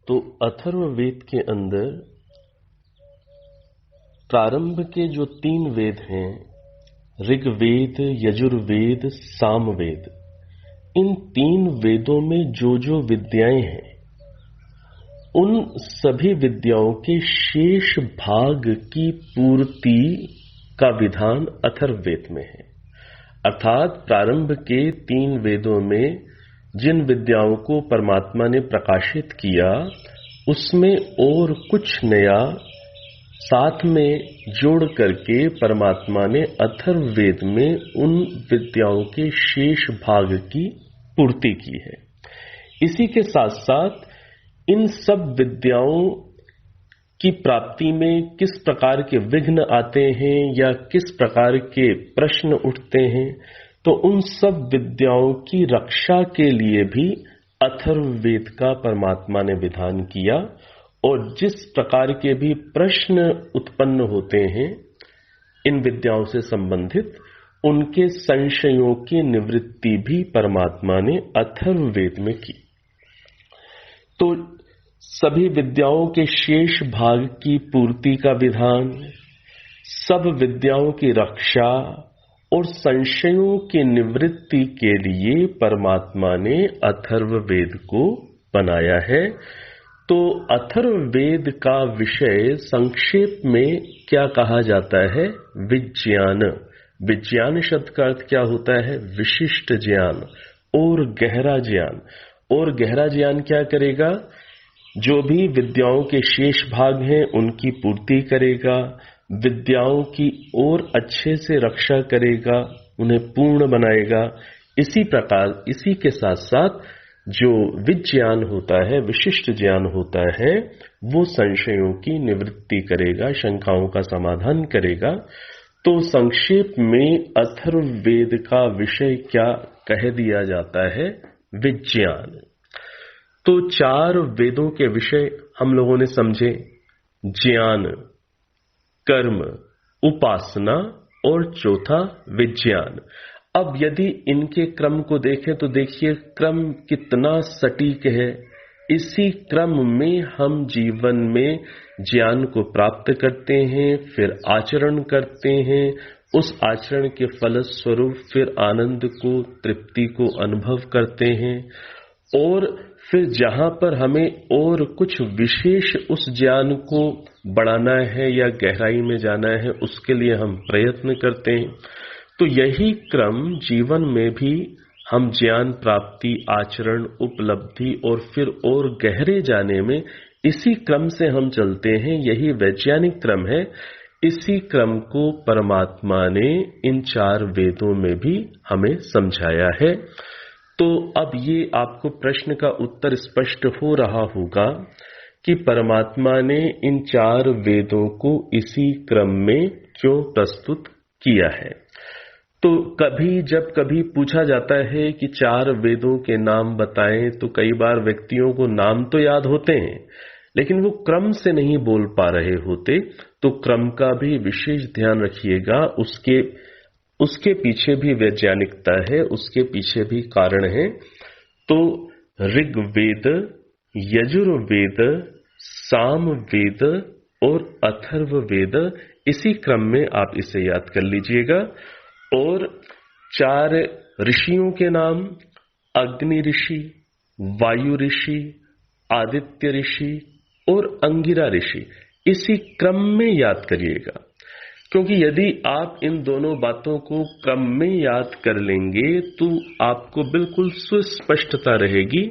तो अथर्ववेद के अंदर प्रारंभ के जो 3 वेद हैं, ऋग्वेद, यजुर्वेद, सामवेद, इन 3 वेदों में जो विद्याएं हैं, उन सभी विद्याओं के शेष भाग की पूर्ति का विधान अथर्ववेद में है। अर्थात प्रारंभ के 3 वेदों में जिन विद्याओं को परमात्मा ने प्रकाशित किया, उसमें और कुछ नया साथ में जोड़ करके परमात्मा ने अथर्ववेद में उन विद्याओं के शेष भाग की पूर्ति की है। इसी के साथ साथ इन सब विद्याओं की प्राप्ति में किस प्रकार के विघ्न आते हैं या किस प्रकार के प्रश्न उठते हैं, तो उन सब विद्याओं की रक्षा के लिए भी अथर्ववेद का परमात्मा ने विधान किया। और जिस प्रकार के भी प्रश्न उत्पन्न होते हैं इन विद्याओं से संबंधित, उनके संशयों की निवृत्ति भी परमात्मा ने अथर्ववेद में की। तो सभी विद्याओं के शेष भाग की पूर्ति का विधान, सब विद्याओं की रक्षा और संशयों की निवृत्ति के लिए परमात्मा ने अथर्ववेद को बनाया है। तो अथर्ववेद का विषय संक्षेप में क्या कहा जाता है? विज्ञान। विज्ञान शब्द का अर्थ क्या होता है? विशिष्ट ज्ञान और गहरा ज्ञान। और गहरा ज्ञान क्या करेगा? जो भी विद्याओं के शेष भाग हैं उनकी पूर्ति करेगा, विद्याओं की और अच्छे से रक्षा करेगा, उन्हें पूर्ण बनाएगा। इसी प्रकार इसी के साथ साथ जो विज्ञान होता है, विशिष्ट ज्ञान होता है, वो संशयों की निवृत्ति करेगा, शंकाओं का समाधान करेगा। तो संक्षेप में अथर्ववेद का विषय क्या कह दिया जाता है? विज्ञान। तो 4 वेदों के विषय हम लोगों ने समझे: ज्ञान, कर्म, उपासना और चौथा विज्ञान। अब यदि इनके क्रम को देखें तो देखिए क्रम कितना सटीक है। इसी क्रम में हम जीवन में ज्ञान को प्राप्त करते हैं, फिर आचरण करते हैं, उस आचरण के फलस्वरूप फिर आनंद को, तृप्ति को अनुभव करते हैं। और फिर जहां पर हमें और कुछ विशेष उस ज्ञान को बढ़ाना है या गहराई में जाना है, उसके लिए हम प्रयत्न करते हैं। तो यही क्रम जीवन में भी हम ज्ञान प्राप्ति, आचरण, उपलब्धि और फिर और गहरे जाने में इसी क्रम से हम चलते हैं। यही वैज्ञानिक क्रम है। इसी क्रम को परमात्मा ने इन 4 वेदों में भी हमें समझाया है। तो अब ये आपको प्रश्न का उत्तर स्पष्ट हो रहा होगा कि परमात्मा ने इन 4 वेदों को इसी क्रम में क्यों प्रस्तुत किया है। तो जब कभी पूछा जाता है कि 4 वेदों के नाम बताएं, तो कई बार व्यक्तियों को नाम तो याद होते हैं लेकिन वो क्रम से नहीं बोल पा रहे होते। तो क्रम का भी विशेष ध्यान रखिएगा। उसके पीछे भी वैज्ञानिकता है, उसके पीछे भी कारण है। तो ऋग्वेद, यजुर्वेद, सामवेद और अथर्ववेद, इसी क्रम में आप इसे याद कर लीजिएगा। और 4 ऋषियों के नाम, अग्नि ऋषि, वायु ऋषि, आदित्य ऋषि और अंगिरा ऋषि, इसी क्रम में याद करिएगा। क्योंकि यदि आप इन दोनों बातों को क्रम में याद कर लेंगे तो आपको बिल्कुल सुस्पष्टता रहेगी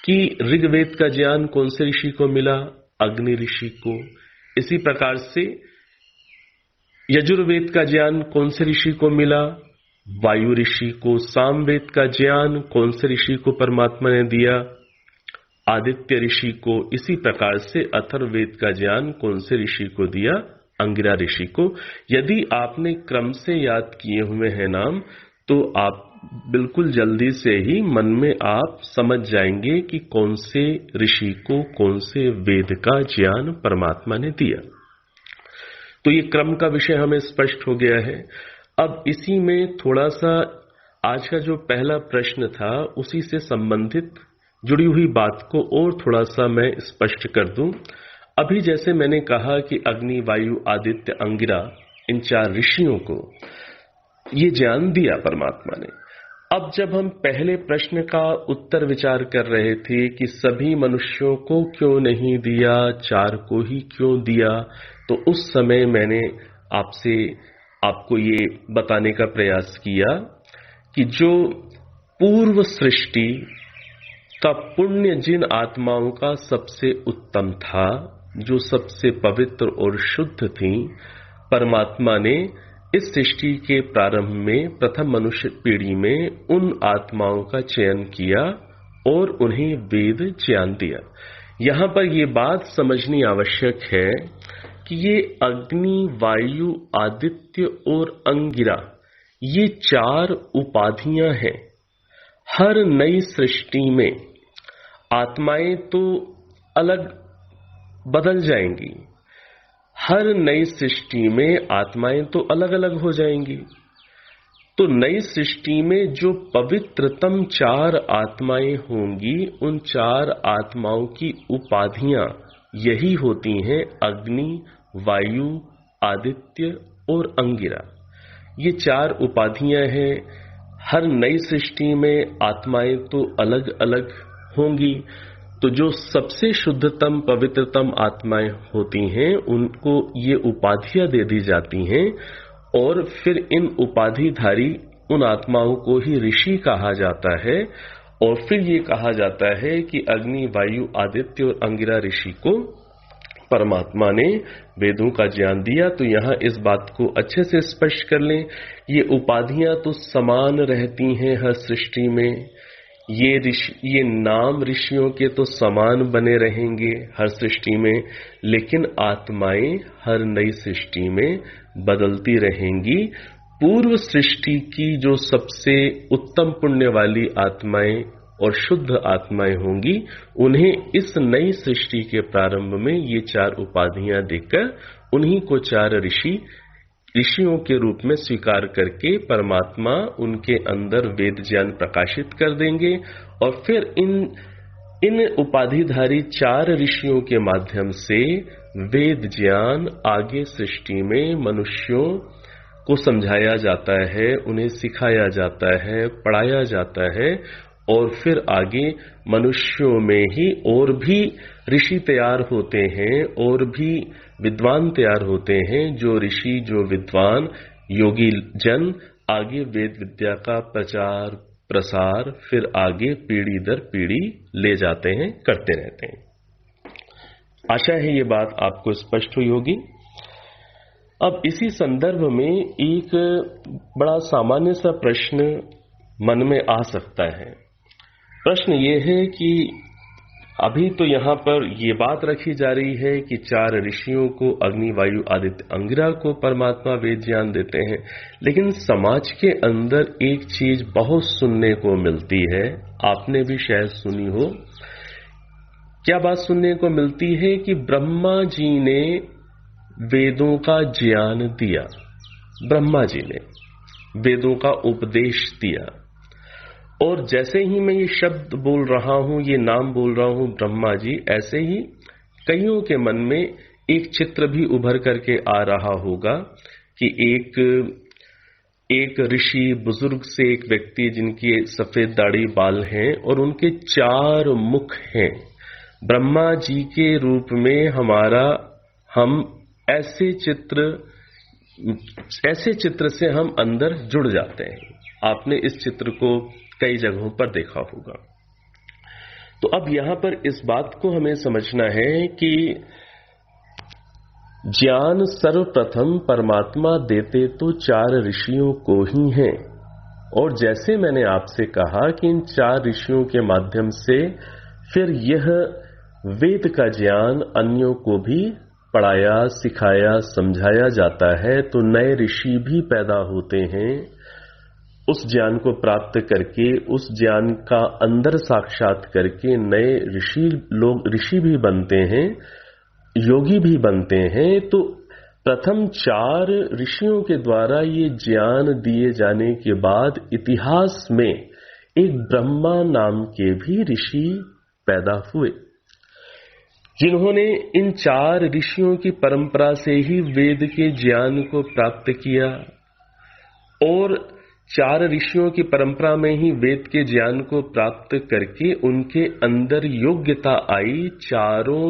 कि ऋग्वेद का ज्ञान कौन से ऋषि को मिला? अग्नि ऋषि को। इसी प्रकार से यजुर्वेद का ज्ञान कौन से ऋषि को मिला? वायु ऋषि को। सामवेद का ज्ञान कौन से ऋषि को परमात्मा ने दिया? आदित्य ऋषि को। इसी प्रकार से अथर्ववेद का ज्ञान कौन से ऋषि को दिया? अंगिरा ऋषि को। यदि आपने क्रम से याद किए हुए हैं नाम, तो आप बिल्कुल जल्दी से ही मन में आप समझ जाएंगे कि कौन से ऋषि को कौन से वेद का ज्ञान परमात्मा ने दिया। तो ये क्रम का विषय हमें स्पष्ट हो गया है। अब इसी में थोड़ा सा आज का जो पहला प्रश्न था उसी से संबंधित जुड़ी हुई बात को और थोड़ा सा मैं स्पष्ट कर दूं। अभी जैसे मैंने कहा कि अग्नि, वायु, आदित्य, अंगिरा, इन 4 ऋषियों को ये ज्ञान दिया परमात्मा ने। अब जब हम पहले प्रश्न का उत्तर विचार कर रहे थे कि सभी मनुष्यों को क्यों नहीं दिया, 4 को ही क्यों दिया, तो उस समय मैंने आपको ये बताने का प्रयास किया कि जो पूर्व सृष्टि का पुण्य जिन आत्माओं का सबसे उत्तम था, जो सबसे पवित्र और शुद्ध थी, परमात्मा ने इस सृष्टि के प्रारंभ में प्रथम मनुष्य पीढ़ी में उन आत्माओं का चयन किया और उन्हें वेद ज्ञान दिया। यहां पर यह बात समझनी आवश्यक है कि ये अग्नि, वायु, आदित्य और अंगिरा, ये 4 उपाधियां हैं। हर नई सृष्टि में आत्माएं तो अलग बदल जाएंगी, हर नई सृष्टि में आत्माएं तो अलग अलग हो जाएंगी। तो नई सृष्टि में जो पवित्रतम 4 आत्माएं होंगी, उन 4 आत्माओं की उपाधियां यही होती हैं अग्नि, वायु, आदित्य और अंगिरा। ये 4 उपाधियां हैं। हर नई सृष्टि में आत्माएं तो अलग अलग होंगी। तो जो सबसे शुद्धतम, पवित्रतम आत्माएं होती हैं, उनको ये उपाधियां दे दी जाती हैं और फिर इन उपाधिधारी उन आत्माओं को ही ऋषि कहा जाता है। और फिर ये कहा जाता है कि अग्नि, वायु, आदित्य और अंगिरा ऋषि को परमात्मा ने वेदों का ज्ञान दिया। तो यहां इस बात को अच्छे से स्पष्ट कर लें, ये उपाधियां तो समान रहती हैं हर सृष्टि में। ये नाम ऋषियों के तो समान बने रहेंगे हर सृष्टि में, लेकिन आत्माएं हर नई सृष्टि में बदलती रहेंगी। पूर्व सृष्टि की जो सबसे उत्तम पुण्य वाली आत्माएं और शुद्ध आत्माएं होंगी, उन्हें इस नई सृष्टि के प्रारंभ में ये 4 उपाधियां देकर उन्हीं को 4 ऋषियों के रूप में स्वीकार करके परमात्मा उनके अंदर वेद ज्ञान प्रकाशित कर देंगे। और फिर इन उपाधिधारी 4 ऋषियों के माध्यम से वेद ज्ञान आगे सृष्टि में मनुष्यों को समझाया जाता है, उन्हें सिखाया जाता है, पढ़ाया जाता है। और फिर आगे मनुष्यों में ही और भी ऋषि तैयार होते हैं, और भी विद्वान तैयार होते हैं। जो ऋषि, जो विद्वान योगी जन आगे वेद विद्या का प्रचार प्रसार फिर आगे पीढ़ी दर पीढ़ी ले जाते हैं, करते रहते हैं। आशा है ये बात आपको स्पष्ट हुई होगी। अब इसी संदर्भ में एक बड़ा सामान्य सा प्रश्न मन में आ सकता है। प्रश्न ये है कि अभी तो यहां पर ये बात रखी जा रही है कि 4 ऋषियों को, अग्नि, वायु, आदित्य, अंगिरा को परमात्मा वेद ज्ञान देते हैं, लेकिन समाज के अंदर एक चीज बहुत सुनने को मिलती है, आपने भी शायद सुनी हो। क्या बात सुनने को मिलती है कि ब्रह्मा जी ने वेदों का ज्ञान दिया, ब्रह्मा जी ने वेदों का उपदेश दिया। और जैसे ही मैं ये शब्द बोल रहा हूं, ये नाम बोल रहा हूं ब्रह्मा जी, ऐसे ही कईयों के मन में एक चित्र भी उभर करके आ रहा होगा कि एक ऋषि, बुजुर्ग से एक व्यक्ति जिनकी सफेद दाढ़ी बाल हैं और उनके 4 मुख हैं। ब्रह्मा जी के रूप में हम ऐसे चित्र से हम अंदर जुड़ जाते हैं। आपने इस चित्र को कई जगहों पर देखा होगा। तो अब यहां पर इस बात को हमें समझना है कि ज्ञान सर्वप्रथम परमात्मा देते तो 4 ऋषियों को ही हैं। और जैसे मैंने आपसे कहा कि इन 4 ऋषियों के माध्यम से फिर यह वेद का ज्ञान अन्यों को भी पढ़ाया, सिखाया, समझाया जाता है। तो नए ऋषि भी पैदा होते हैं, उस ज्ञान को प्राप्त करके, उस ज्ञान का अंदर साक्षात करके नए ऋषि भी बनते हैं, योगी भी बनते हैं। तो प्रथम 4 ऋषियों के द्वारा ये ज्ञान दिए जाने के बाद इतिहास में एक ब्रह्मा नाम के भी ऋषि पैदा हुए, जिन्होंने इन 4 ऋषियों की परंपरा से ही वेद के ज्ञान को प्राप्त किया और 4 ऋषियों की परंपरा में ही वेद के ज्ञान को प्राप्त करके उनके अंदर योग्यता आई चारों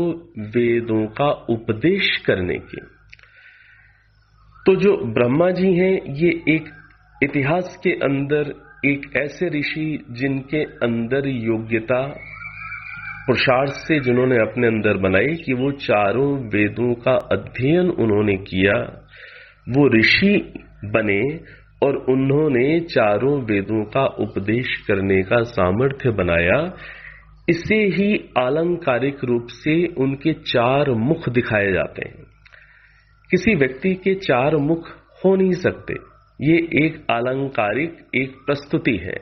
वेदों का उपदेश करने की। तो जो ब्रह्मा जी हैं, ये एक इतिहास के अंदर एक ऐसे ऋषि जिनके अंदर योग्यता पुरुषार्थ से जिन्होंने अपने अंदर बनाई कि वो चारों वेदों का अध्ययन उन्होंने किया, वो ऋषि बने और उन्होंने चारों वेदों का उपदेश करने का सामर्थ्य बनाया। इसे ही आलंकारिक रूप से उनके 4 मुख दिखाए जाते हैं। किसी व्यक्ति के 4 मुख हो नहीं सकते, ये एक आलंकारिक एक प्रस्तुति है,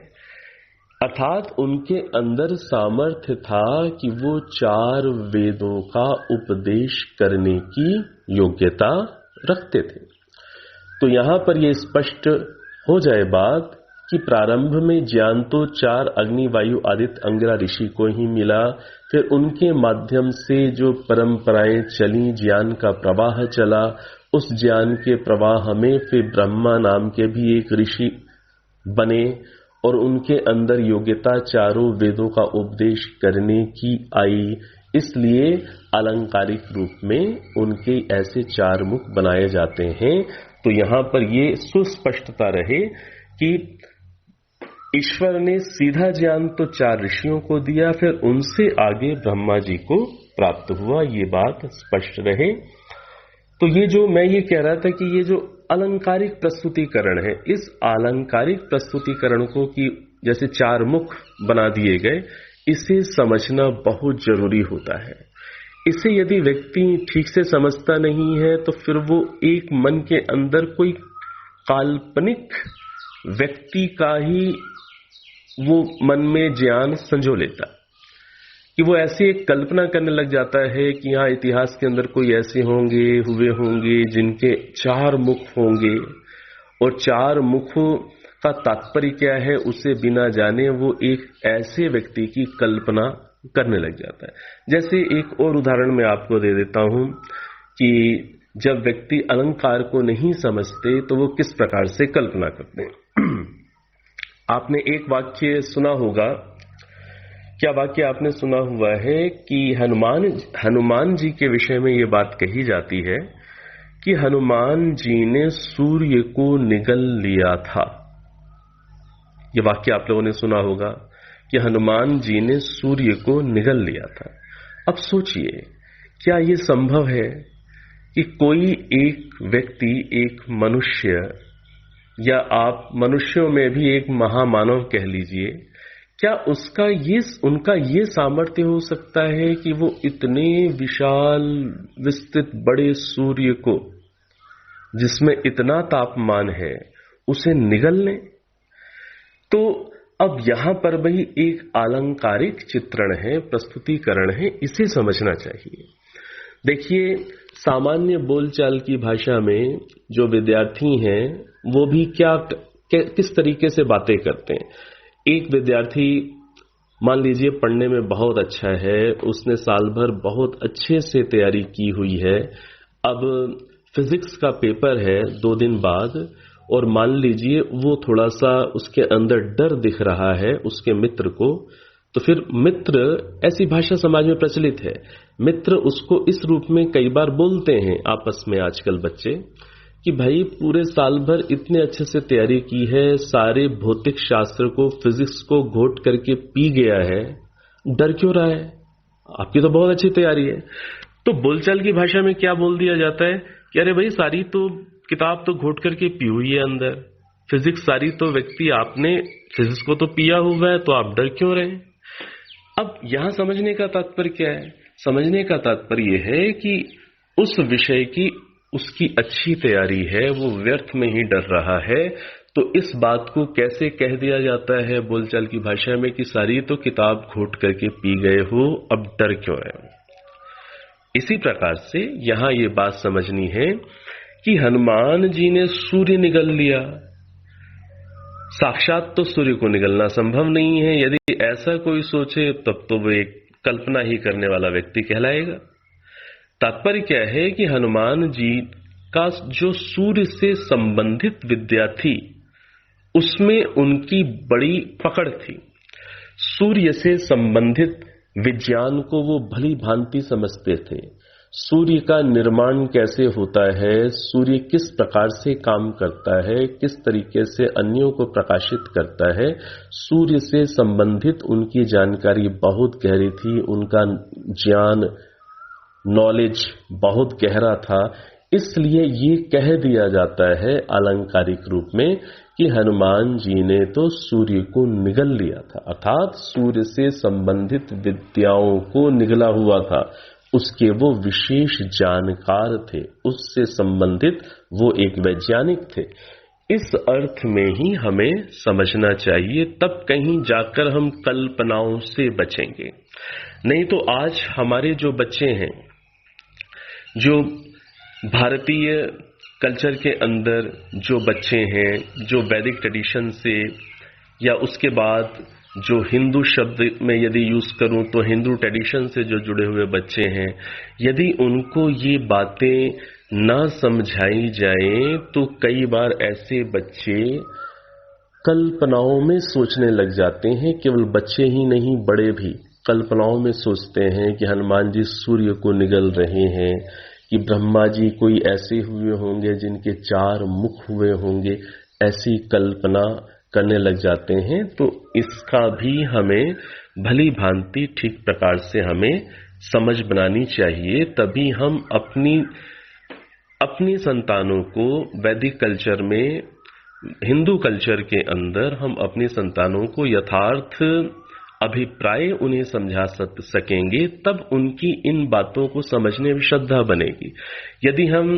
अर्थात उनके अंदर सामर्थ्य था कि वो 4 वेदों का उपदेश करने की योग्यता रखते थे। तो यहां पर यह स्पष्ट हो जाए बात कि प्रारंभ में ज्ञान तो 4 अग्नि वायु आदित्य अंगिरा ऋषि को ही मिला, फिर उनके माध्यम से जो परंपराएं चली, ज्ञान का प्रवाह चला, उस ज्ञान के प्रवाह में फिर ब्रह्मा नाम के भी एक ऋषि बने और उनके अंदर योग्यता चारों वेदों का उपदेश करने की आई। इसलिए अलंकारिक रूप में उनके ऐसे 4 मुख बनाए जाते हैं। तो यहां पर ये सुस्पष्टता रहे कि ईश्वर ने सीधा ज्ञान तो 4 ऋषियों को दिया, फिर उनसे आगे ब्रह्मा जी को प्राप्त हुआ, ये बात स्पष्ट रहे। तो ये जो मैं ये कह रहा था कि ये जो अलंकारिक प्रस्तुतिकरण है, इस अलंकारिक प्रस्तुतिकरण को कि जैसे 4 मुख बना दिए गए, इसे समझना बहुत जरूरी होता है। इसे यदि व्यक्ति ठीक से समझता नहीं है तो फिर वो एक मन के अंदर कोई काल्पनिक व्यक्ति का ही वो मन में ज्ञान संजो लेता है कि वो ऐसी एक कल्पना करने लग जाता है कि यहाँ इतिहास के अंदर कोई ऐसे हुए होंगे जिनके 4 मुख होंगे और 4 मुखों का तात्पर्य क्या है उसे बिना जाने वो एक ऐसे व्यक्ति की कल्पना करने लग जाता है। जैसे एक और उदाहरण मैं आपको दे देता हूं कि जब व्यक्ति अलंकार को नहीं समझते तो वो किस प्रकार से कल्पना करते हैं। आपने एक वाक्य सुना होगा, क्या वाक्य आपने सुना हुआ है कि हनुमान जी के विषय में ये बात कही जाती है कि हनुमान जी ने सूर्य को निगल लिया था। ये वाक्य आप लोगों ने सुना होगा कि हनुमान जी ने सूर्य को निगल लिया था। अब सोचिए, क्या ये संभव है कि कोई एक व्यक्ति, एक मनुष्य, या आप मनुष्यों में भी एक महामानव कह लीजिए, क्या उनका ये सामर्थ्य हो सकता है कि वो इतने विशाल विस्तृत बड़े सूर्य को, जिसमें इतना तापमान है, उसे निगल लें? तो अब यहां पर भी एक अलंकारिक चित्रण है, प्रस्तुतिकरण है, इसे समझना चाहिए। देखिए, सामान्य बोलचाल की भाषा में जो विद्यार्थी हैं वो भी किस तरीके से बातें करते हैं। एक विद्यार्थी मान लीजिए पढ़ने में बहुत अच्छा है, उसने साल भर बहुत अच्छे से तैयारी की हुई है, अब फिजिक्स का पेपर है 2 दिन बाद, और मान लीजिए वो थोड़ा सा उसके अंदर डर दिख रहा है उसके मित्र को, तो फिर मित्र, ऐसी भाषा समाज में प्रचलित है, मित्र उसको इस रूप में कई बार बोलते हैं आपस में आजकल बच्चे कि भाई पूरे साल भर इतने अच्छे से तैयारी की है, सारे भौतिक शास्त्र को, फिजिक्स को घोट करके पी गया है, डर क्यों रहा है? आपकी तो बहुत अच्छी तैयारी है। तो बोलचाल की भाषा में क्या बोल दिया जाता है कि अरे भाई सारी तो किताब तो घोट करके पी हुई है अंदर, फिजिक्स सारी तो व्यक्ति आपने फिजिक्स को तो पिया हुआ है, तो आप डर क्यों रहे? अब यहां समझने का तात्पर्य क्या है? समझने का तात्पर्य यह है कि उस विषय की उसकी अच्छी तैयारी है, वो व्यर्थ में ही डर रहा है। तो इस बात को कैसे कह दिया जाता है बोलचाल की भाषा में कि सारी तो किताब घोट करके पी गए हो, अब डर क्यों रहे हो? इसी प्रकार से यहां ये बात समझनी है कि हनुमान जी ने सूर्य निगल लिया। साक्षात तो सूर्य को निगलना संभव नहीं है। यदि ऐसा कोई सोचे तब तो वो एक कल्पना ही करने वाला व्यक्ति कहलाएगा। तात्पर्य क्या है कि हनुमान जी का जो सूर्य से संबंधित विद्या थी उसमें उनकी बड़ी पकड़ थी। सूर्य से संबंधित विज्ञान को वो भली भांति समझते थे। सूर्य का निर्माण कैसे होता है, सूर्य किस प्रकार से काम करता है, किस तरीके से अन्यों को प्रकाशित करता है, सूर्य से संबंधित उनकी जानकारी बहुत गहरी थी। उनका ज्ञान, नॉलेज बहुत गहरा था। इसलिए ये कह दिया जाता है अलंकारिक रूप में कि हनुमान जी ने तो सूर्य को निगल लिया था, अर्थात सूर्य से संबंधित विद्याओं को निगला हुआ था। उसके वो विशेष जानकार थे, उससे संबंधित वो एक वैज्ञानिक थे। इस अर्थ में ही हमें समझना चाहिए, तब कहीं जाकर हम कल्पनाओं से बचेंगे। नहीं तो आज हमारे जो बच्चे हैं, जो भारतीय कल्चर के अंदर जो बच्चे हैं, जो वैदिक ट्रेडिशन से या उसके बाद जो हिंदू शब्द में यदि यूज करूं तो हिंदू ट्रेडिशन से जो जुड़े हुए बच्चे हैं, यदि उनको ये बातें ना समझाई जाएं तो कई बार ऐसे बच्चे कल्पनाओं में सोचने लग जाते हैं। केवल बच्चे ही नहीं, बड़े भी कल्पनाओं में सोचते हैं कि हनुमान जी सूर्य को निगल रहे हैं, कि ब्रह्मा जी कोई ऐसे हुए होंगे जिनके 4 मुख हुए होंगे, ऐसी कल्पना करने लग जाते हैं। तो इसका भी हमें भली भांति ठीक प्रकार से हमें समझ बनानी चाहिए, तभी हम अपनी संतानों को वैदिक कल्चर में, हिंदू कल्चर के अंदर हम अपनी संतानों को यथार्थ अभिप्राय उन्हें समझा सकेंगे, तब उनकी इन बातों को समझने में श्रद्धा बनेगी। यदि हम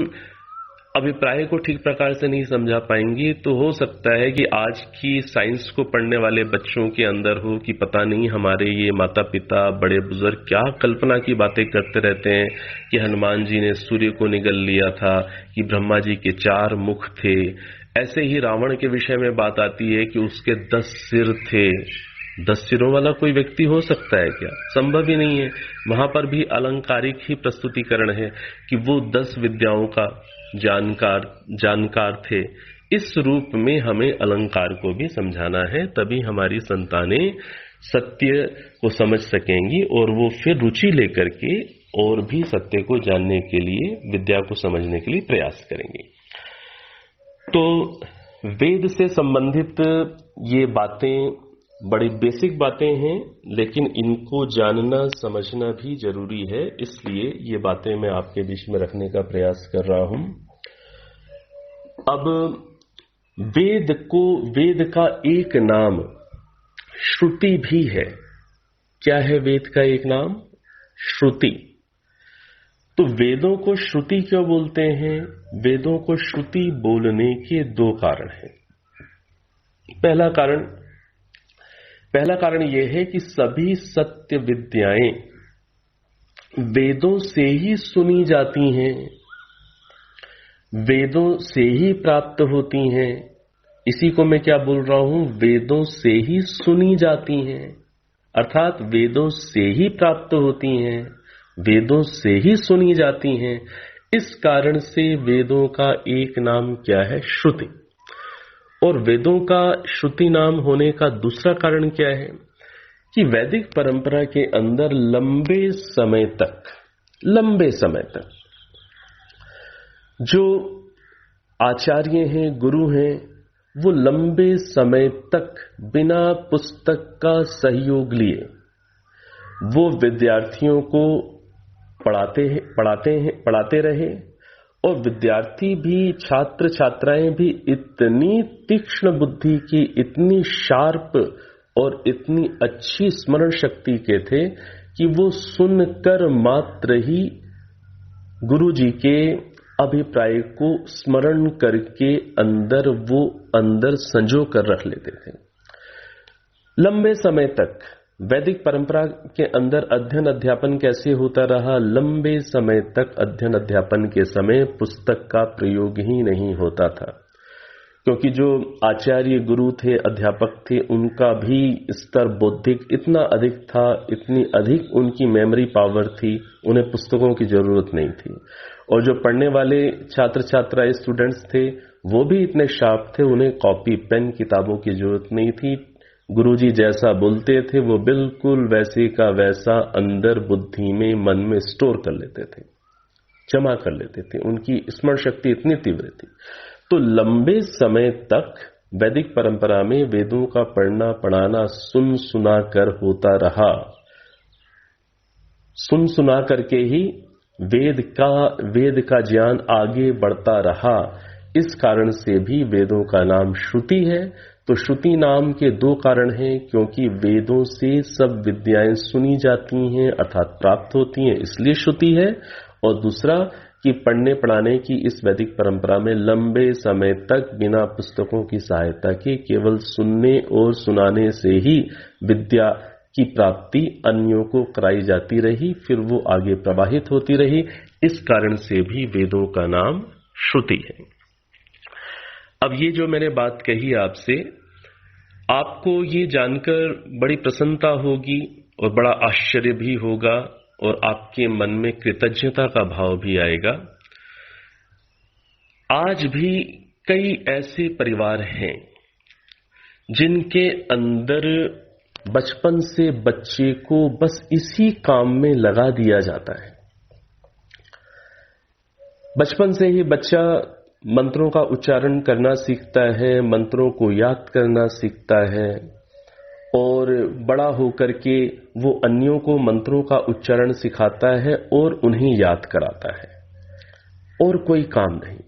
अभिप्राय को ठीक प्रकार से नहीं समझा पाएंगे तो हो सकता है कि आज की साइंस को पढ़ने वाले बच्चों के अंदर हो कि पता नहीं हमारे ये माता पिता, बड़े बुजुर्ग क्या कल्पना की बातें करते रहते हैं कि हनुमान जी ने सूर्य को निगल लिया था, कि ब्रह्मा जी के 4 मुख थे। ऐसे ही रावण के विषय में बात आती है कि उसके 10 सिर थे। 10 सिरों वाला कोई व्यक्ति हो सकता है क्या? संभव ही नहीं है। वहां पर भी अलंकारिक ही प्रस्तुतिकरण है कि वो 10 विद्याओं का जानकार थे। इस रूप में हमें अलंकार को भी समझाना है, तभी हमारी संतानें सत्य को समझ सकेंगी और वो फिर रुचि लेकर के और भी सत्य को जानने के लिए, विद्या को समझने के लिए प्रयास करेंगी। तो वेद से संबंधित ये बातें बड़ी बेसिक बातें हैं, लेकिन इनको जानना समझना भी जरूरी है। इसलिए ये बातें मैं आपके बीच में रखने का प्रयास कर रहा हूं। अब वेद का एक नाम श्रुति भी है। क्या है वेद का एक नाम? श्रुति। तो वेदों को श्रुति क्यों बोलते हैं? वेदों को श्रुति बोलने के 2 कारण हैं। पहला कारण यह है कि सभी सत्य विद्याएं वेदों से ही सुनी जाती हैं, वेदों से ही प्राप्त होती हैं। इसी को मैं क्या बोल रहा हूं? वेदों से ही सुनी जाती हैं, अर्थात वेदों से ही प्राप्त होती हैं, वेदों से ही सुनी जाती हैं। इस कारण से वेदों का एक नाम क्या है? श्रुति। और वेदों का श्रुति नाम होने का दूसरा कारण क्या है कि वैदिक परंपरा के अंदर लंबे समय तक जो आचार्य हैं, गुरु हैं, वो लंबे समय तक बिना पुस्तक का सहयोग लिए वो विद्यार्थियों को पढ़ाते रहे, और विद्यार्थी भी, छात्र छात्राएं भी इतनी तीक्ष्ण बुद्धि की, इतनी शार्प और इतनी अच्छी स्मरण शक्ति के थे कि वो सुनकर मात्र ही गुरु जी के अभिप्राय को स्मरण करके अंदर संजो कर रख लेते थे। लंबे समय तक वैदिक परंपरा के अंदर अध्ययन अध्यापन कैसे होता रहा? लंबे समय तक अध्ययन अध्यापन के समय पुस्तक का प्रयोग ही नहीं होता था। क्योंकि जो आचार्य गुरु थे, अध्यापक थे, उनका भी स्तर बौद्धिक इतना अधिक था, इतनी अधिक उनकी मेमोरी पावर थी, उन्हें पुस्तकों की जरूरत नहीं थी। और जो पढ़ने वाले छात्र छात्राएं स्टूडेंट्स थे वो भी इतने शार्प थे, उन्हें कॉपी पेन किताबों की जरूरत नहीं थी। गुरुजी जैसा बोलते थे वो बिल्कुल वैसे का वैसा अंदर बुद्धि में, मन में स्टोर कर लेते थे, जमा कर लेते थे। उनकी स्मरण शक्ति इतनी तीव्र थी। तो लंबे समय तक वैदिक परंपरा में वेदों का पढ़ना पढ़ाना सुन सुना कर होता रहा। सुन सुना करके ही वेद का ज्ञान आगे बढ़ता रहा। इस कारण से भी वेदों का नाम श्रुति है। तो श्रुति नाम के दो कारण हैं, क्योंकि वेदों से सब विद्याएं सुनी जाती हैं अर्थात प्राप्त होती हैं, इसलिए श्रुति है। और दूसरा कि पढ़ने पढ़ाने की इस वैदिक परंपरा में लंबे समय तक बिना पुस्तकों की सहायता के केवल सुनने और सुनाने से ही विद्या की प्राप्ति अन्यों को कराई जाती रही, फिर वो आगे प्रवाहित होती रही। इस कारण से भी वेदों का नाम श्रुति है। अब ये जो मैंने बात कही आपसे, आपको ये जानकर बड़ी प्रसन्नता होगी और बड़ा आश्चर्य भी होगा और आपके मन में कृतज्ञता का भाव भी आएगा। आज भी कई ऐसे परिवार हैं जिनके अंदर बचपन से बच्चे को बस इसी काम में लगा दिया जाता है। बचपन से ही बच्चा मंत्रों का उच्चारण करना सीखता है, मंत्रों को याद करना सीखता है और बड़ा होकर के वो अन्यों को मंत्रों का उच्चारण सिखाता है और उन्हें याद कराता है। और कोई काम नहीं,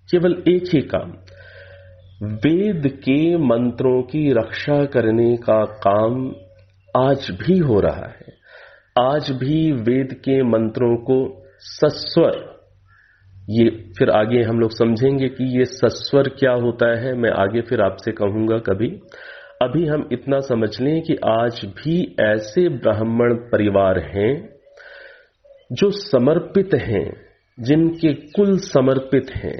केवल एक ही काम, वेद के मंत्रों की रक्षा करने का काम आज भी हो रहा है। आज भी वेद के मंत्रों को सस्वर, ये फिर आगे हम लोग समझेंगे कि ये सस्वर क्या होता है, मैं आगे फिर आपसे कहूंगा कभी। अभी हम इतना समझ लें कि आज भी ऐसे ब्राह्मण परिवार हैं जो समर्पित हैं, जिनके कुल समर्पित हैं,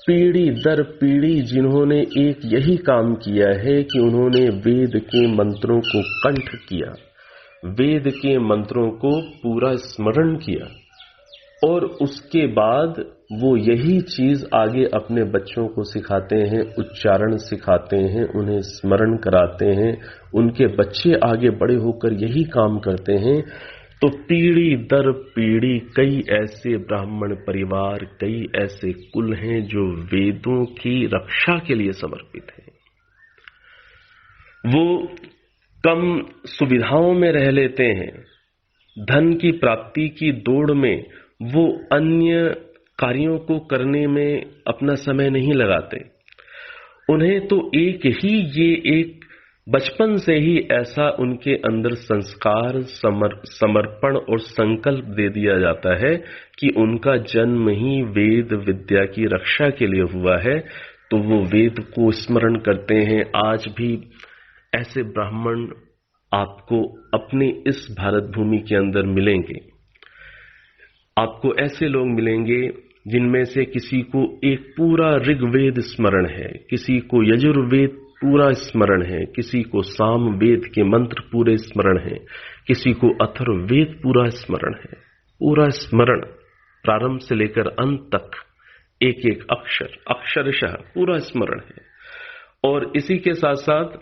पीढ़ी दर पीढ़ी जिन्होंने एक यही काम किया है कि उन्होंने वेद के मंत्रों को कंठ किया, वेद के मंत्रों को पूरा स्मरण किया और उसके बाद वो यही चीज आगे अपने बच्चों को सिखाते हैं, उच्चारण सिखाते हैं, उन्हें स्मरण कराते हैं। उनके बच्चे आगे बड़े होकर यही काम करते हैं। तो पीढ़ी दर पीढ़ी कई ऐसे ब्राह्मण परिवार, कई ऐसे कुल हैं जो वेदों की रक्षा के लिए समर्पित हैं। वो कम सुविधाओं में रह लेते हैं, धन की प्राप्ति की दौड़ में वो अन्य कार्यों को करने में अपना समय नहीं लगाते। उन्हें तो एक बचपन से ही ऐसा उनके अंदर संस्कार, समर्पण और संकल्प दे दिया जाता है कि उनका जन्म ही वेद विद्या की रक्षा के लिए हुआ है। तो वो वेद को स्मरण करते हैं। आज भी ऐसे ब्राह्मण आपको अपने इस भारत भूमि के अंदर मिलेंगे। आपको ऐसे लोग मिलेंगे जिनमें से किसी को एक पूरा ऋग्वेद स्मरण है, किसी को यजुर्वेद पूरा स्मरण है, किसी को साम वेद के मंत्र पूरे स्मरण है, किसी को अथर्ववेद पूरा स्मरण है। पूरा स्मरण प्रारंभ से लेकर अंत तक एक एक अक्षर अक्षरशः पूरा स्मरण है। और इसी के साथ साथ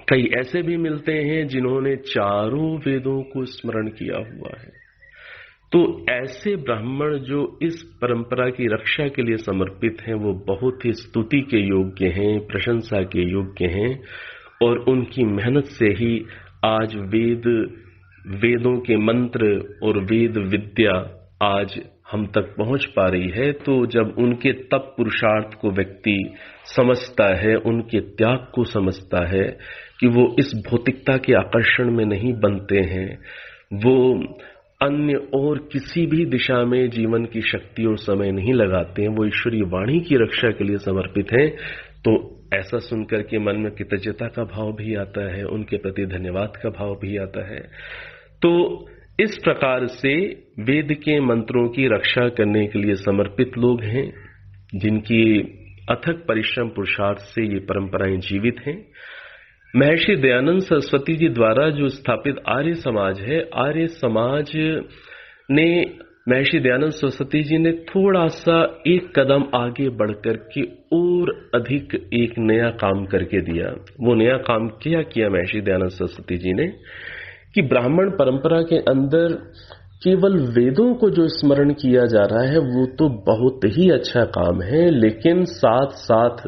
कई ऐसे भी मिलते हैं जिन्होंने चारों वेदों को स्मरण किया हुआ है। तो ऐसे ब्राह्मण जो इस परंपरा की रक्षा के लिए समर्पित हैं वो बहुत ही स्तुति के योग्य हैं, प्रशंसा के योग्य हैं। और उनकी मेहनत से ही आज वेदों के मंत्र और वेद विद्या आज हम तक पहुंच पा रही है। तो जब उनके तप पुरुषार्थ को व्यक्ति समझता है, उनके त्याग को समझता है कि वो इस भौतिकता के आकर्षण में नहीं बनते हैं, वो अन्य और किसी भी दिशा में जीवन की शक्ति और समय नहीं लगाते हैं, वो ईश्वरीय वाणी की रक्षा के लिए समर्पित हैं, तो ऐसा सुनकर के मन में कृतज्ञता का भाव भी आता है, उनके प्रति धन्यवाद का भाव भी आता है। तो इस प्रकार से वेद के मंत्रों की रक्षा करने के लिए समर्पित लोग हैं, जिनकी अथक परिश्रम पुरुषार्थ से ये परंपराएं जीवित हैं। महर्षि दयानंद सरस्वती जी द्वारा जो स्थापित आर्य समाज है, आर्य समाज ने महर्षि दयानंद सरस्वती जी ने थोड़ा सा एक कदम आगे बढ़कर के और अधिक एक नया काम करके दिया। वो नया काम क्या किया महर्षि दयानंद सरस्वती जी ने कि ब्राह्मण परंपरा के अंदर केवल वेदों को जो स्मरण किया जा रहा है वो तो बहुत ही अच्छा काम है, लेकिन साथ साथ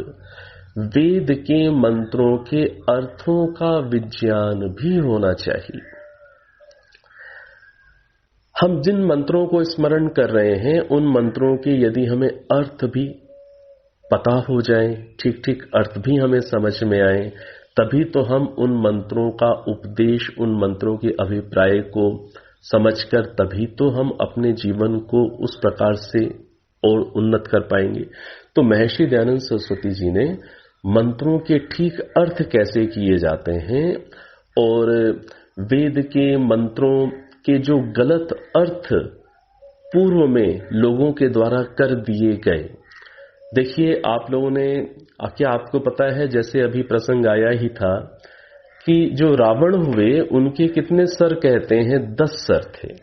वेद के मंत्रों के अर्थों का विज्ञान भी होना चाहिए। हम जिन मंत्रों को स्मरण कर रहे हैं उन मंत्रों के यदि हमें अर्थ भी पता हो जाए, ठीक ठीक अर्थ भी हमें समझ में आए, तभी तो हम उन मंत्रों का उपदेश, उन मंत्रों के अभिप्राय को समझकर तभी तो हम अपने जीवन को उस प्रकार से और उन्नत कर पाएंगे। तो महर्षि दयानंद सरस्वती जी ने मंत्रों के ठीक अर्थ कैसे किए जाते हैं और वेद के मंत्रों के जो गलत अर्थ पूर्व में लोगों के द्वारा कर दिए गए। देखिए, आप लोगों ने क्या आपको पता है, जैसे अभी प्रसंग आया ही था कि जो रावण हुए उनके कितने सर कहते हैं? 10 सर थे।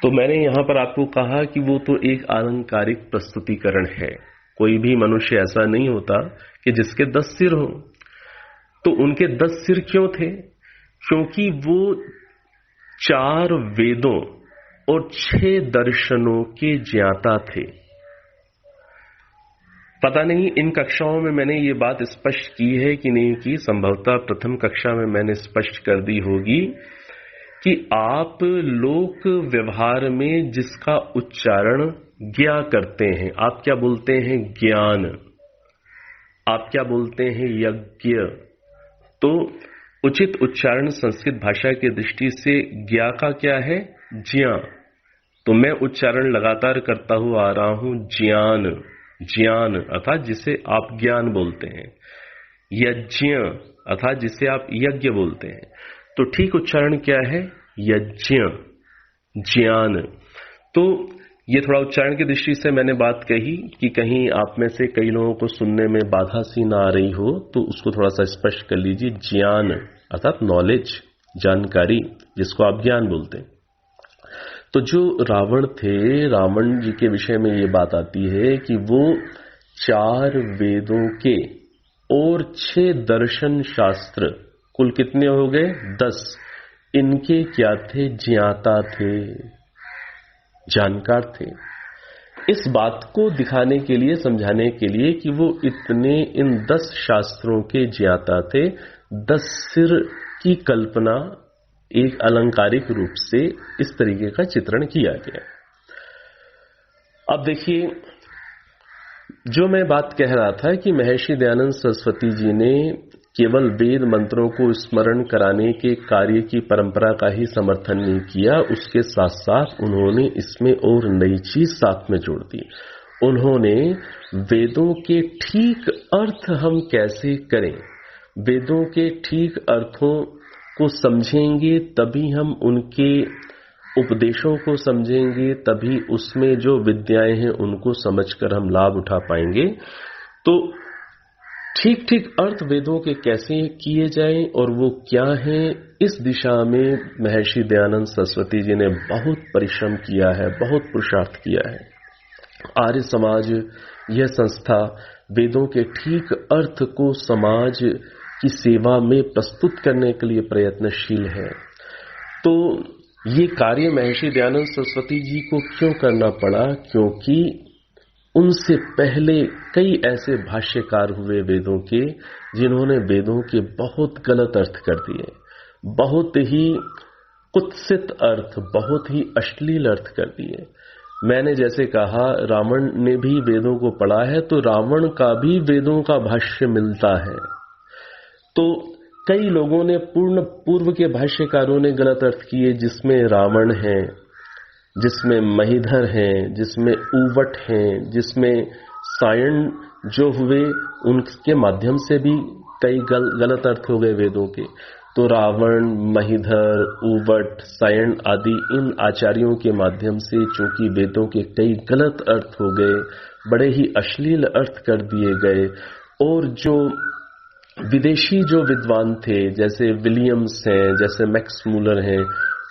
तो मैंने यहां पर आपको कहा कि वो तो एक अलंकारिक प्रस्तुतिकरण है। कोई भी मनुष्य ऐसा नहीं होता कि जिसके 10 सिर हो। तो उनके 10 सिर क्यों थे? क्योंकि वो 4 वेदों और 6 दर्शनों के ज्ञाता थे। पता नहीं इन कक्षाओं में मैंने ये बात स्पष्ट की है कि नहीं की, संभवतः प्रथम कक्षा में मैंने स्पष्ट कर दी होगी कि आप लोक व्यवहार में जिसका उच्चारण ज्ञा करते हैं, आप क्या बोलते हैं? ज्ञान। आप क्या बोलते हैं? यज्ञ। तो उचित उच्चारण संस्कृत भाषा की दृष्टि से ज्ञा का क्या है? ज्ञा। तो मैं उच्चारण लगातार करता हुआ आ रहा हूं ज्ञान, ज्ञान अर्थात जिसे आप ज्ञान बोलते हैं, यज्ञ अर्थात जिसे आप यज्ञ बोलते हैं। तो ठीक उच्चारण क्या है? यज्ञ, ज्ञान। तो ये थोड़ा उच्चारण की दृष्टि से मैंने बात कही कि कहीं आप में से कई लोगों को सुनने में बाधा सी ना आ रही हो, तो उसको थोड़ा सा स्पष्ट कर लीजिए। ज्ञान अर्थात नॉलेज, जानकारी, जिसको आप ज्ञान बोलते हैं। तो जो रावण थे, रावण जी के विषय में ये बात आती है कि वो 4 वेदों के और 6 दर्शन शास्त्र, कुल कितने हो गए? 10। इनके क्या थे? ज्ञाता थे, जानकार थे। इस बात को दिखाने के लिए, समझाने के लिए कि वो इतने इन 10 शास्त्रों के ज्ञाता थे, 10 सिर की कल्पना एक अलंकारिक रूप से इस तरीके का चित्रण किया गया। अब देखिए, जो मैं बात कह रहा था कि महर्षि दयानंद सरस्वती जी ने केवल वेद मंत्रों को स्मरण कराने के कार्य की परंपरा का ही समर्थन नहीं किया, उसके साथ साथ उन्होंने इसमें और नई चीज साथ में जोड़ दी। उन्होंने वेदों के ठीक अर्थ हम कैसे करें, वेदों के ठीक अर्थों को समझेंगे तभी हम उनके उपदेशों को समझेंगे, तभी उसमें जो विद्याएं हैं उनको समझकर हम लाभ उठा पाएंगे। तो ठीक ठीक अर्थ वेदों के कैसे किए जाएं और वो क्या हैं, इस दिशा में महर्षि दयानंद सरस्वती जी ने बहुत परिश्रम किया है, बहुत पुरुषार्थ किया है। आर्य समाज, यह संस्था वेदों के ठीक अर्थ को समाज की सेवा में प्रस्तुत करने के लिए प्रयत्नशील है। तो ये कार्य महर्षि दयानंद सरस्वती जी को क्यों करना पड़ा? क्योंकि उनसे पहले कई ऐसे भाष्यकार हुए वेदों के, जिन्होंने वेदों के बहुत गलत अर्थ कर दिए, बहुत ही कुत्सित अर्थ, बहुत ही अश्लील अर्थ कर दिए। मैंने जैसे कहा, रावण ने भी वेदों को पढ़ा है, तो रावण का भी वेदों का भाष्य मिलता है। तो कई लोगों ने पूर्व के भाष्यकारों ने गलत अर्थ किए, जिसमें रावण है, जिसमें महीधर हैं, जिसमें ऊवट हैं, जिसमें सायण जो हुए उनके माध्यम से भी कई गलत अर्थ हो गए वेदों के। तो रावण, महिधर, उवट, सायण आदि इन आचार्यों के माध्यम से चूंकि वेदों के कई गलत अर्थ हो गए, बड़े ही अश्लील अर्थ कर दिए गए, और जो विदेशी जो विद्वान थे जैसे विलियम्स हैं, जैसे मैक्स मूलर हैं,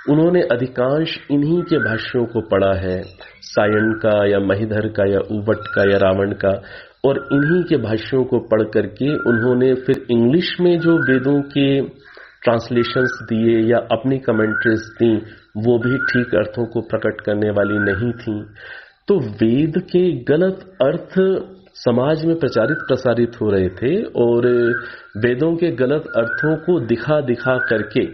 उन्होंने अधिकांश इन्हीं के भाष्यों को पढ़ा है, सायण का या महिधर का या उवट का या रावण का, और इन्हीं के भाष्यों को पढ़ करके उन्होंने फिर इंग्लिश में जो वेदों के ट्रांसलेशंस दिए या अपनी कमेंट्रीज दी, वो भी ठीक अर्थों को प्रकट करने वाली नहीं थी। तो वेद के गलत अर्थ समाज में प्रचारित प्रसारित हो रहे थे, और वेदों के गलत अर्थों को दिखा दिखा करके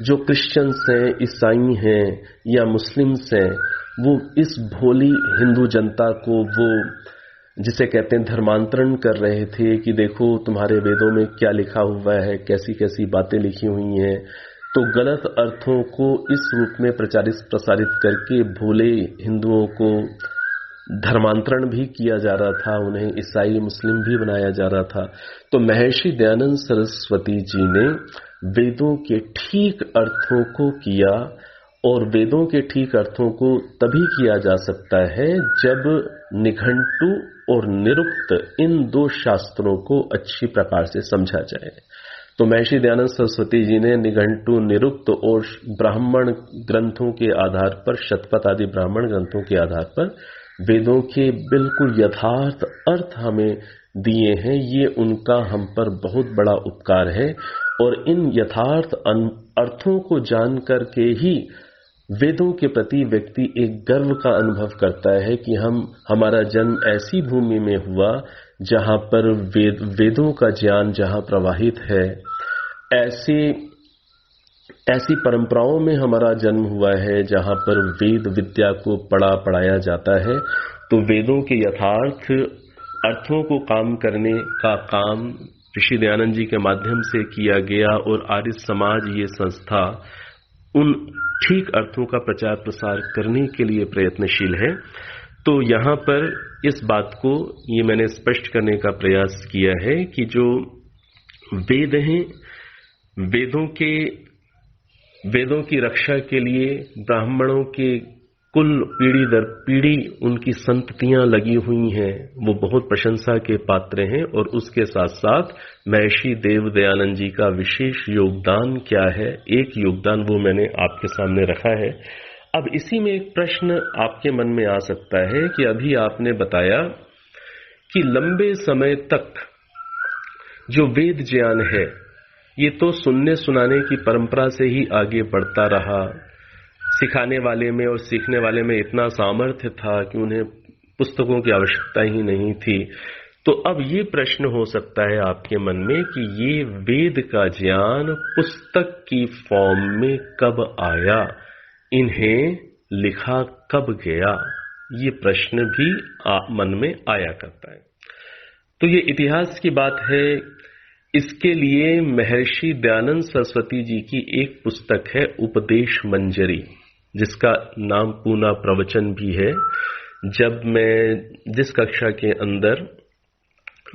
जो क्रिश्चियंस हैं, ईसाई हैं या मुस्लिम्स हैं, वो इस भोली हिंदू जनता को वो जिसे कहते हैं धर्मांतरण कर रहे थे कि देखो तुम्हारे वेदों में क्या लिखा हुआ है, कैसी कैसी बातें लिखी हुई हैं। तो गलत अर्थों को इस रूप में प्रचारित प्रसारित करके भोले हिंदुओं को धर्मांतरण भी किया जा रहा था, उन्हें ईसाई मुस्लिम भी बनाया जा रहा था। तो महर्षि दयानंद सरस्वती जी ने वेदों के ठीक अर्थों को किया, और वेदों के ठीक अर्थों को तभी किया जा सकता है जब निघंटु और निरुक्त इन दो शास्त्रों को अच्छी प्रकार से समझा जाए। तो महर्षि दयानंद सरस्वती जी ने निघंटु, निरुक्त और ब्राह्मण ग्रंथों के आधार पर, शतपथ आदि ब्राह्मण ग्रंथों के आधार पर वेदों के बिल्कुल यथार्थ अर्थ हमें दिए हैं। ये उनका हम पर बहुत बड़ा उपकार है, और इन यथार्थ अर्थों को जान करके ही वेदों के प्रति व्यक्ति एक गर्व का अनुभव करता है कि हमारा जन्म ऐसी भूमि में हुआ जहां पर वेदों का ज्ञान जहां प्रवाहित है, ऐसी परंपराओं में हमारा जन्म हुआ है जहां पर वेद विद्या को पढ़ाया जाता है। तो वेदों के यथार्थ अर्थों को काम करने का काम ऋषि दयानंद जी के माध्यम से किया गया, और आर्य समाज ये संस्था उन ठीक अर्थों का प्रचार प्रसार करने के लिए प्रयत्नशील है। तो यहाँ पर इस बात को ये मैंने स्पष्ट करने का प्रयास किया है कि जो वेद हैं, वेदों की रक्षा के लिए ब्राह्मणों के कुल पीढ़ी दर पीढ़ी उनकी संततियां लगी हुई हैं, वो बहुत प्रशंसा के पात्र हैं। और उसके साथ साथ महर्षि देव दयानंद जी का विशेष योगदान क्या है, एक योगदान वो मैंने आपके सामने रखा है। अब इसी में एक प्रश्न आपके मन में आ सकता है कि अभी आपने बताया कि लंबे समय तक जो वेद ज्ञान है ये तो सुनने सुनाने की परंपरा से ही आगे बढ़ता रहा, सिखाने वाले में और सीखने वाले में इतना सामर्थ्य था कि उन्हें पुस्तकों की आवश्यकता ही नहीं थी। तो अब ये प्रश्न हो सकता है आपके मन में कि ये वेद का ज्ञान पुस्तक की फॉर्म में कब आया, इन्हें लिखा कब गया, ये प्रश्न भी मन में आया करता है। तो ये इतिहास की बात है। इसके लिए महर्षि दयानंद सरस्वती जी की एक पुस्तक है उपदेश मंजरी, जिसका नाम पूना प्रवचन भी है। जब मैं जिस कक्षा के अंदर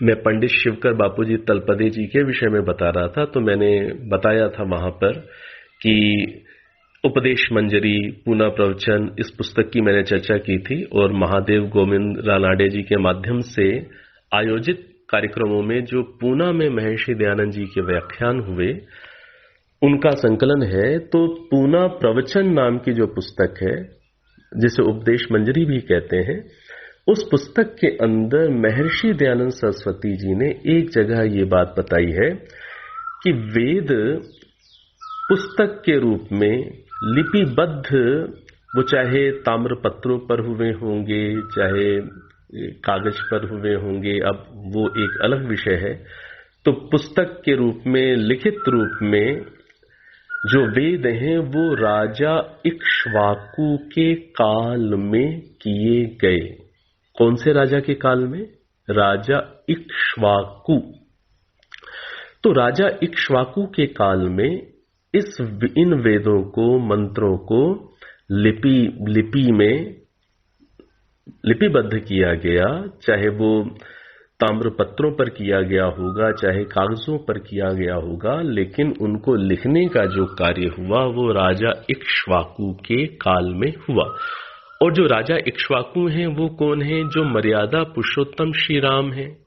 मैं पंडित शिवकर बापूजी तलपदे जी के विषय में बता रहा था, तो मैंने बताया था वहां पर कि उपदेश मंजरी, पूना प्रवचन, इस पुस्तक की मैंने चर्चा की थी। और महादेव गोविंद रानाडे जी के माध्यम से आयोजित कार्यक्रमों में जो पूना में महर्षि दयानंद जी के व्याख्यान हुए, उनका संकलन है। तो पूना प्रवचन नाम की जो पुस्तक है, जिसे उपदेश मंजरी भी कहते हैं, उस पुस्तक के अंदर महर्षि दयानंद सरस्वती जी ने एक जगह ये बात बताई है कि वेद पुस्तक के रूप में लिपिबद्ध, वो चाहे ताम्र पत्रों पर हुए होंगे, चाहे कागज पर हुए होंगे, अब वो एक अलग विषय है। तो पुस्तक के रूप में, लिखित रूप में जो वेद हैं वो राजा इक्ष्वाकु के काल में किए गए। कौन से राजा के काल में? राजा इक्ष्वाकु। तो राजा इक्ष्वाकु के काल में इन वेदों को, मंत्रों को लिपि में लिपिबद्ध किया गया, चाहे वो ताम्र पत्रों पर किया गया होगा, चाहे कागजों पर किया गया होगा, लेकिन उनको लिखने का जो कार्य हुआ वो राजा इक्ष्वाकु के काल में हुआ। और जो राजा इक्ष्वाकु हैं वो कौन हैं? जो मर्यादा पुरुषोत्तम श्री राम हैं।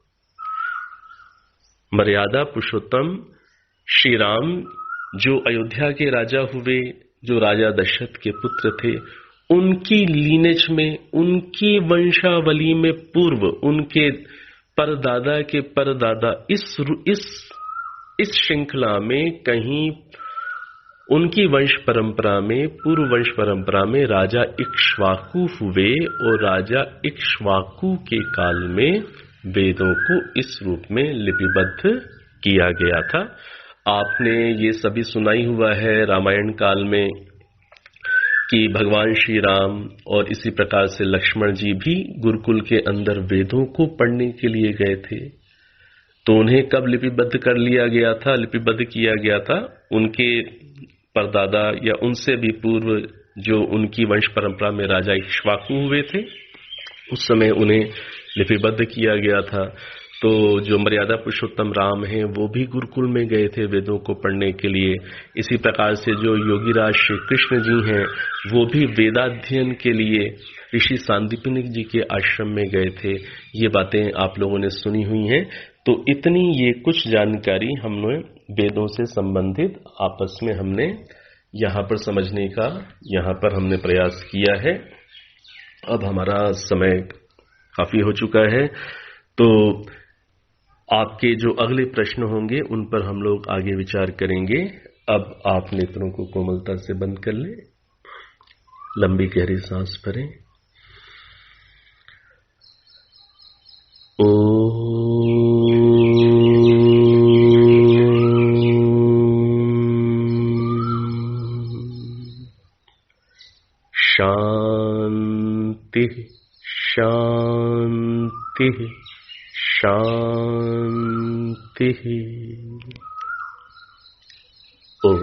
मर्यादा पुरुषोत्तम श्री राम जो अयोध्या के राजा हुए, जो राजा दशरथ के पुत्र थे, उनकी लीनेज में, उनकी वंशावली में पूर्व उनके परदादा के परदादा इस श्रृंखला में कहीं उनकी वंश परंपरा में, पूर्व वंश परंपरा में राजा इक्ष्वाकु हुए और राजा इक्ष्वाकु के काल में वेदों को इस रूप में लिपिबद्ध किया गया था। आपने ये सभी सुनाई हुआ है रामायण काल में कि भगवान श्री राम और इसी प्रकार से लक्ष्मण जी भी गुरुकुल के अंदर वेदों को पढ़ने के लिए गए थे। तो उन्हें कब लिपिबद्ध कर लिया गया था, लिपिबद्ध किया गया था? उनके परदादा या उनसे भी पूर्व जो उनकी वंश परंपरा में राजा इक्ष्वाकु हुए थे, उस समय उन्हें लिपिबद्ध किया गया था। तो जो मर्यादा पुरुषोत्तम राम हैं वो भी गुरुकुल में गए थे वेदों को पढ़ने के लिए। इसी प्रकार से जो योगीराज श्री कृष्ण जी हैं वो भी वेदाध्ययन के लिए ऋषि सांदीपनिक जी के आश्रम में गए थे। ये बातें आप लोगों ने सुनी हुई हैं। तो इतनी ये कुछ जानकारी हमने वेदों से संबंधित आपस में हमने यहाँ पर समझने का यहाँ पर हमने प्रयास किया है। अब हमारा समय काफी हो चुका है, तो आपके जो अगले प्रश्न होंगे उन पर हम लोग आगे विचार करेंगे। अब आप नेत्रों को कोमलता से बंद कर लें, लंबी गहरी सांस भरें। शांति शांति शांति। ओम।